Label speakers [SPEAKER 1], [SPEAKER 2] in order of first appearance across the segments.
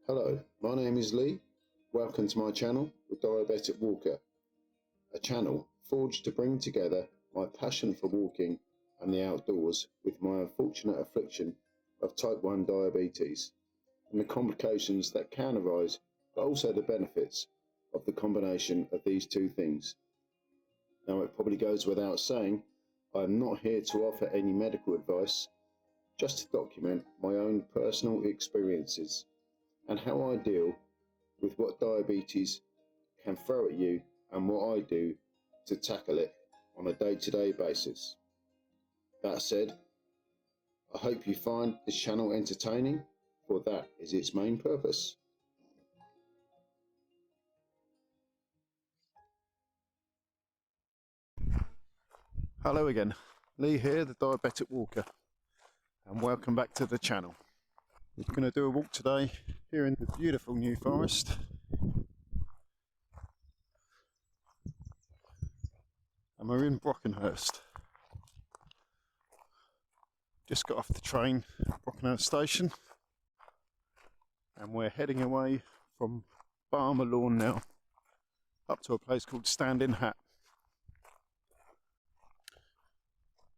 [SPEAKER 1] Hello, my name is Lee. Welcome to my channel, The Diabetic Walker, a channel forged to bring together my passion for walking and the outdoors with my unfortunate affliction of type 1 diabetes and the complications that can arise, but also the benefits of the combination of these two things. Now, it probably goes without saying, I am not here to offer any medical advice, just to document my own personal experiences and how I deal with what diabetes can throw at you and what I do to tackle it on a day-to-day basis. That said, I hope you find this channel entertaining, for that is its main purpose.
[SPEAKER 2] Hello again, Lee here, the Diabetic Walker, and welcome back to the channel. We're going to do a walk today here in the beautiful New Forest. And we're in Brockenhurst. Just got off the train at Brockenhurst station and we're heading away from Barmer Lawn now up to a place called Standing Hat.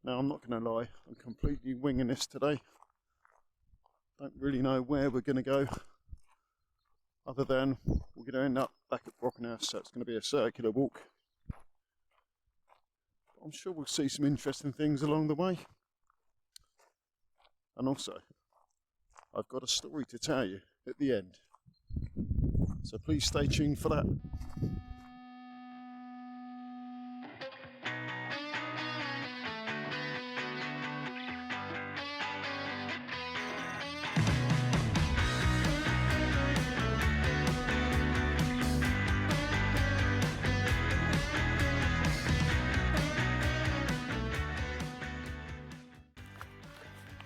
[SPEAKER 2] Now, I'm not going to lie, I'm completely winging this today. Don't really know where we're going to go, other than we're going to end up back at Brockenhurst, so it's going to be a circular walk. I'm sure we'll see some interesting things along the way. And also, I've got a story to tell you at the end, so please stay tuned for that.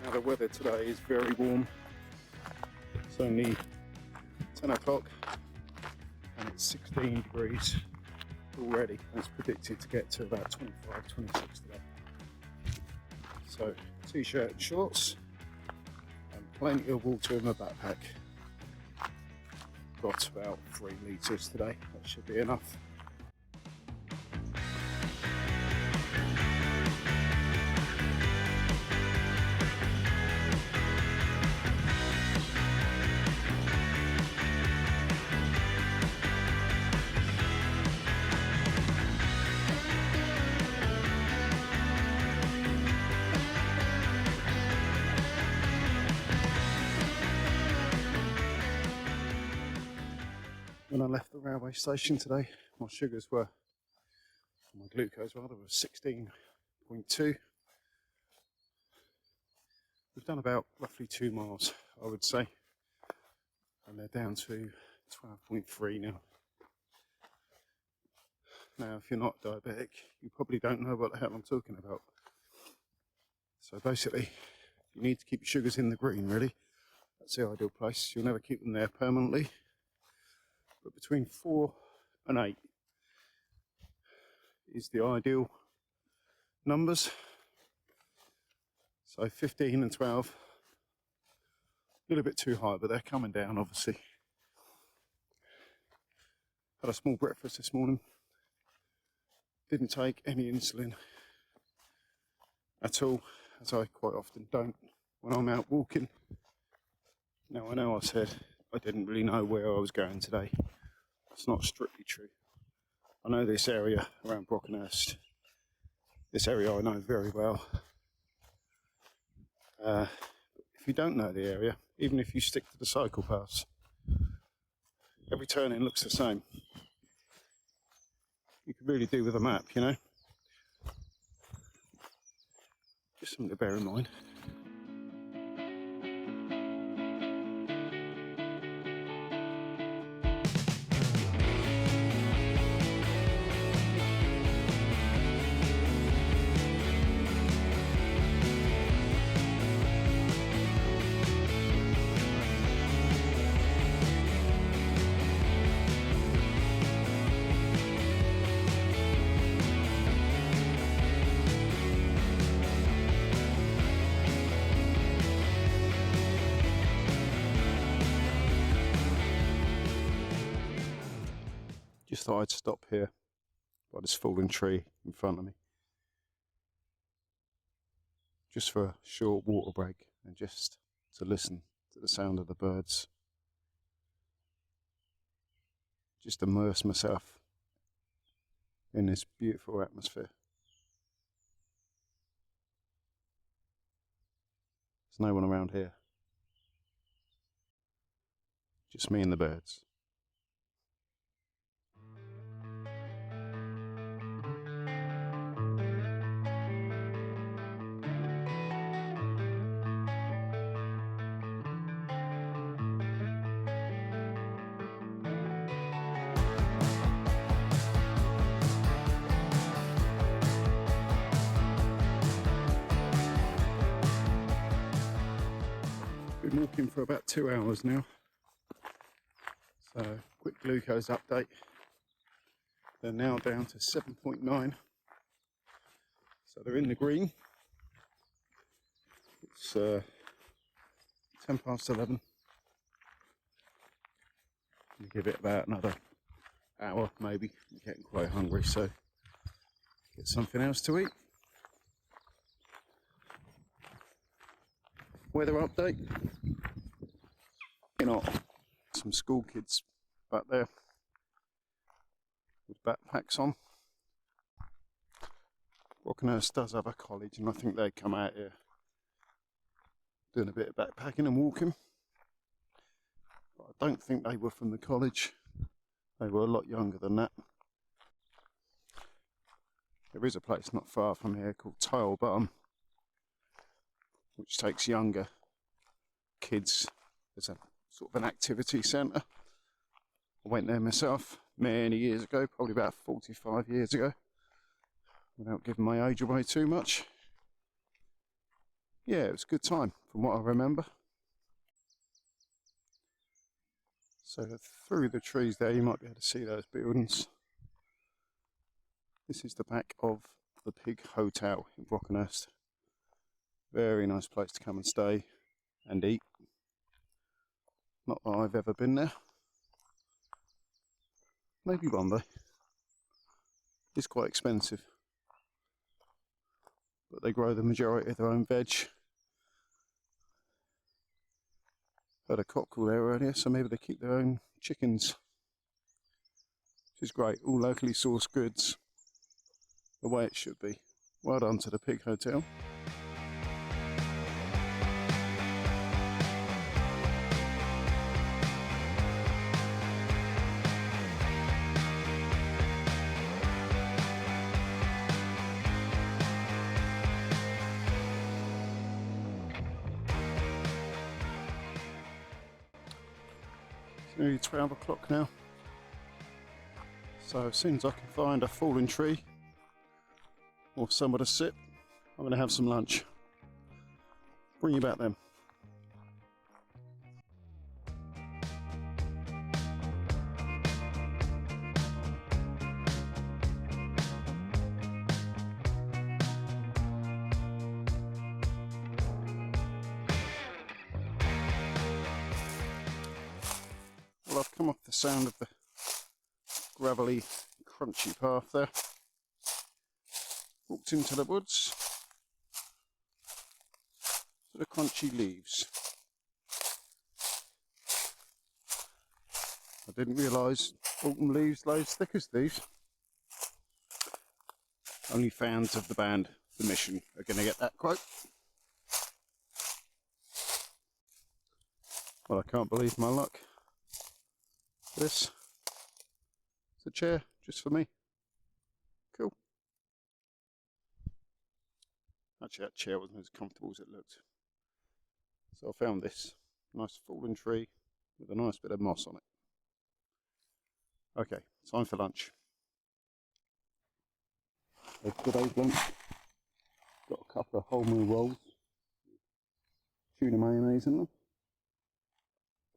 [SPEAKER 2] Now, the weather today is very warm. It's only 10 o'clock and it's 16 degrees already. It's predicted to get to about 25, 26 today. So, t-shirt and shorts and plenty of water in my backpack. Got about 3 litres today, that should be enough. When I left the railway station today, my sugars were, my glucose rather, was 16.2. We've done about roughly 2 miles, I would say, and they're down to 12.3 now. Now, if you're not diabetic, you probably don't know what the hell I'm talking about. So basically, you need to keep your sugars in the green, really. That's the ideal place. You'll never keep them there permanently. But between 4 and 8 is the ideal numbers. So 15 and 12, a little bit too high, but they're coming down, obviously. Had a small breakfast this morning. Didn't take any insulin at all, as I quite often don't when I'm out walking. Now, I know I said I didn't really know where I was going today. It's not strictly true. I know this area around Brockenhurst. This area I know very well. If you don't know the area, even if you stick to the cycle paths, every turning looks the same. You could really do with a map, you know. Just something to bear in mind. Just thought I'd stop here by this fallen tree in front of me, just for a short water break and just to listen to the sound of the birds. Just immerse myself in this beautiful atmosphere. There's no one around here. Just me and the birds. Been walking for about 2 hours now. So, quick glucose update. They're now down to 7.9. So they're in the green. It's 10 past 11. I'll give it about another hour maybe. I'm getting quite hungry, so get something else to eat. Weather update. You know, some school kids back there with backpacks on. Brockenhurst does have a college, and I think they come out here doing a bit of backpacking and walking. But I don't think they were from the college. They were a lot younger than that. There is a place not far from here called Tile Bottom, which takes younger kids as a sort of an activity centre. I went there myself many years ago, probably about 45 years ago, without giving my age away too much. Yeah, it was a good time from what I remember. So through the trees there you might be able to see those buildings. This is the back of the Pig Hotel in Brockenhurst. Very nice place to come and stay and eat. Not that I've ever been there. Maybe one day. It's quite expensive, but they grow the majority of their own veg. Heard a cock call there earlier, so maybe they keep their own chickens, which is great. All locally sourced goods, the way it should be. Well done to the Pig Hotel. Nearly 12 o'clock now, so as soon as I can find a fallen tree or somewhere to sit, I'm going to have some lunch. Bring you back then. Well, I've come off the sound of the gravelly, crunchy path there. Walked into the woods to the crunchy leaves. I didn't realise autumn leaves lay as thick as these. Only fans of the band The Mission are going to get that quote. Well, I can't believe my luck. This is a chair just for me. Cool. Actually, that chair wasn't as comfortable as it looked. So I found this nice fallen tree with a nice bit of moss on it. Okay, time for lunch. So for today's lunch, got a couple of wholemeal rolls, tuna mayonnaise in them.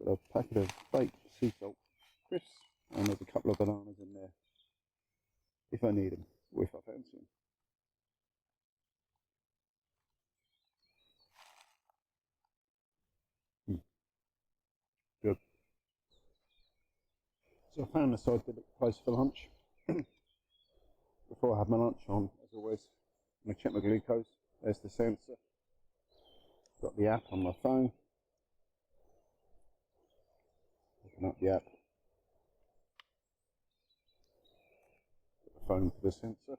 [SPEAKER 2] Got a packet of baked sea salt crisps, and there's a couple of bananas in there if I need them, or if I fancy them. Good. So I found this idyllic place for lunch. Before I have my lunch on, as always, I'm going to check my glucose. There's the sensor. Got the app on my phone. Open up the app. Put the phone to the sensor.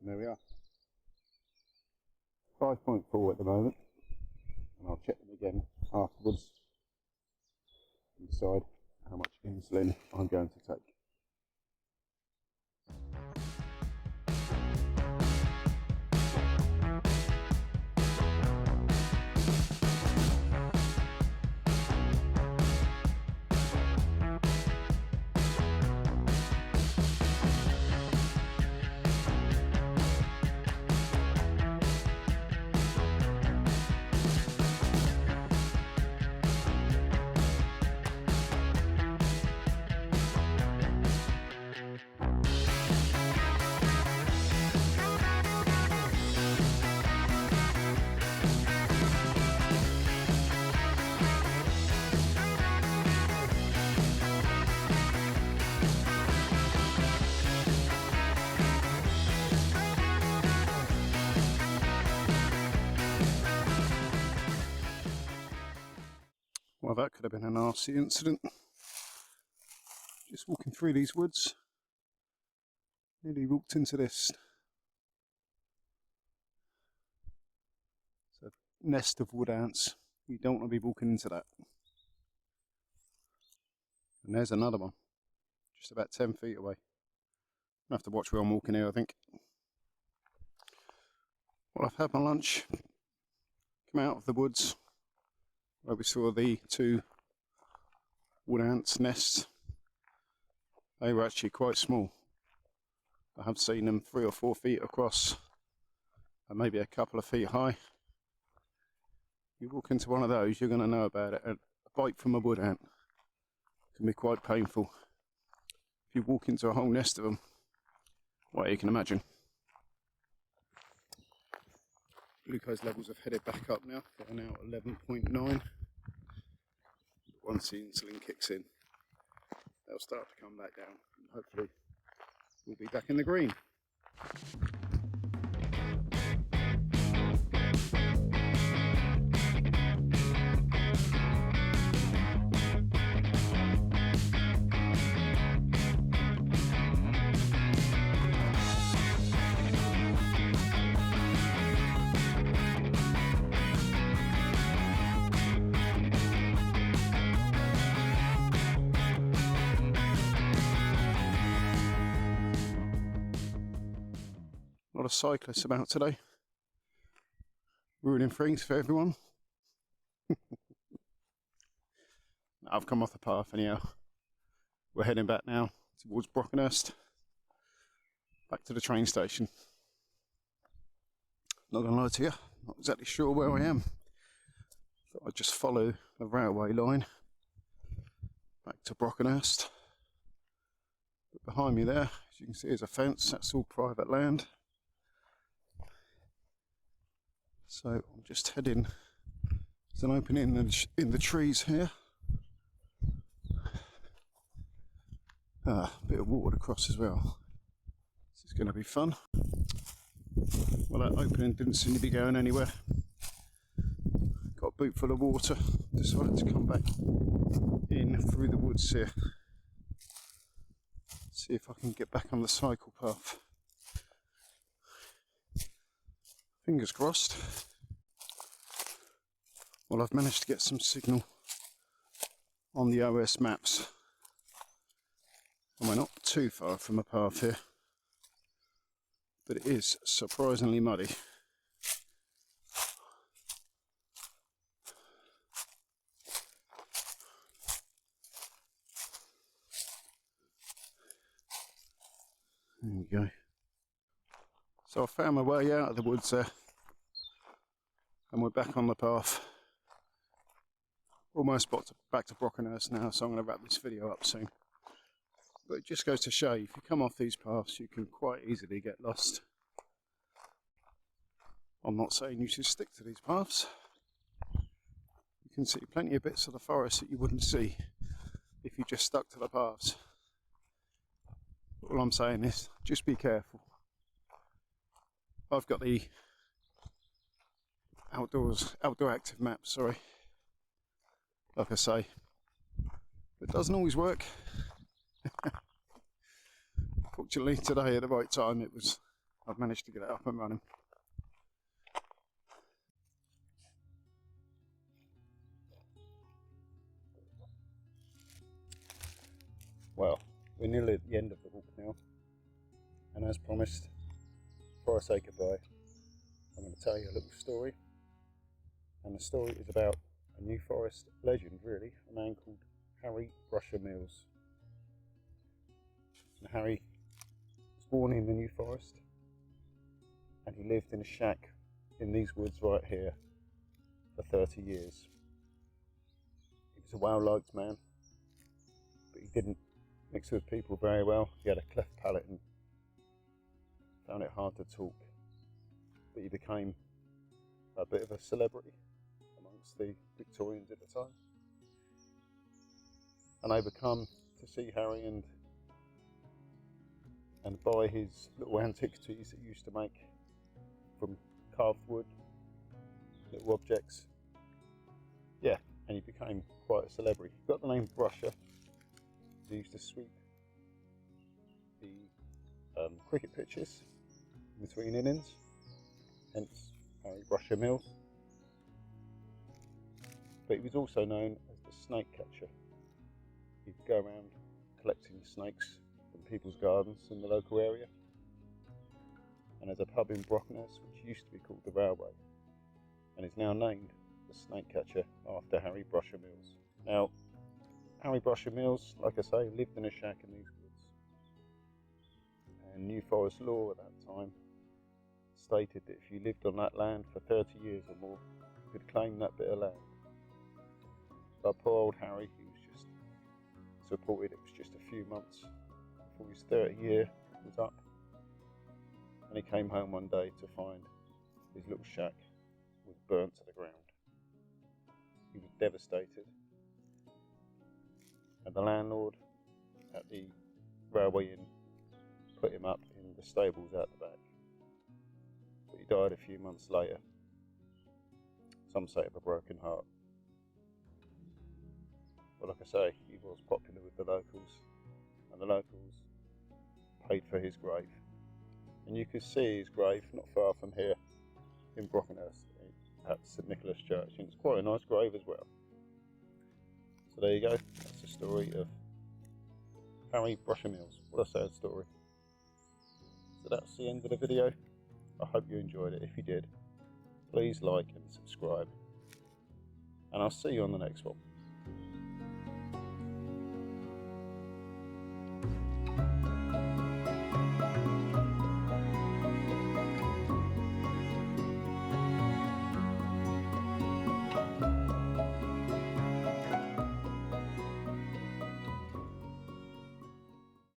[SPEAKER 2] And there we are. 5.4 at the moment. And I'll check them again afterwards and decide how much insulin I'm going to take. Well, that could have been a nasty incident. Just walking through these woods, nearly walked into this. It's a nest of wood ants. You don't want to be walking into that. And there's another one, just about 10 feet away. I have to watch where I'm walking here, I think. Well, I've had my lunch, come out of the woods, where we saw the two wood ants' nests. They were actually quite small. I have seen them 3 or 4 feet across and maybe a couple of feet high. You walk into one of those, you're going to know about it. A bite from a wood ant can be quite painful. If you walk into a whole nest of them, well, you can imagine. Glucose levels have headed back up now. They're now 11.9. Once the insulin kicks in, they'll start to come back down, and hopefully we'll be back in the green. A lot of cyclists about today, ruining things for everyone. I've come off the path anyhow. We're heading back now towards Brockenhurst, back to the train station. Not gonna lie to you, not exactly sure where I am. Thought I'd just follow the railway line back to Brockenhurst. But behind me there, as you can see, is a fence. That's all private land. So I'm just heading, there's an opening in the trees here. A bit of water to cross as well. This is going to be fun. Well, that opening didn't seem to be going anywhere. Got a boot full of water. Decided to come back in through the woods here. See if I can get back on the cycle path. Fingers crossed. Well, I've managed to get some signal on the OS maps. And we're not too far from a path here. But it is surprisingly muddy. There we go. So I found my way out of the woods there. And we're back on the path. Almost back to Brockenhurst now, so I'm going to wrap this video up soon. But it just goes to show you, if you come off these paths, you can quite easily get lost. I'm not saying you should stick to these paths. You you can see plenty of bits of the forest that you wouldn't see if you just stuck to the paths. All I'm saying is, just be careful. I've got the outdoor active map, sorry. Like I say, it doesn't always work. Fortunately today at the right time I've managed to get it up and running. Well, we're nearly at the end of the walk now, and as promised, before I say goodbye, I'm going to tell you a little story. And the story is about a New Forest legend, really, a man called Harry Brusher Mills. And Harry was born in the New Forest, and he lived in a shack in these woods right here for 30 years. He was a well-liked man, but he didn't mix with people very well. He had a cleft palate and found it hard to talk. But he became a bit of a celebrity amongst the Victorians at the time. And they would come to see Harry and buy his little antiquities that he used to make from carved wood, little objects. Yeah, and he became quite a celebrity. He got the name Brusher. He used to sweep the cricket pitches between innings, hence Harry Brusher Mills. But he was also known as the snake catcher. He'd go around collecting snakes from people's gardens in the local area. And there's a pub in Brockenhurst which used to be called the Railway and is now named the Snake Catcher after Harry Brusher Mills. Now, Harry Brusher Mills, like I say, lived in a shack in these woods. And New Forest law at that time stated that if you lived on that land for 30 years or more, you could claim that bit of land. But poor old Harry, he was just supported. It was just a few months before his 30 year was up. And he came home one day to find his little shack was burnt to the ground. He was devastated. And the landlord at the Railway Inn put him up in the stables out the back. But he died a few months later. Some say of a broken heart. But like I say, he was popular with the locals, and the locals paid for his grave. And you can see his grave not far from here in Brockenhurst at St Nicholas Church, and it's quite a nice grave as well. So there you go, that's the story of Harry Brusher Mills. What a sad story. So that's the end of the video. I hope you enjoyed it. If you did, please like and subscribe, and I'll see you on the next one.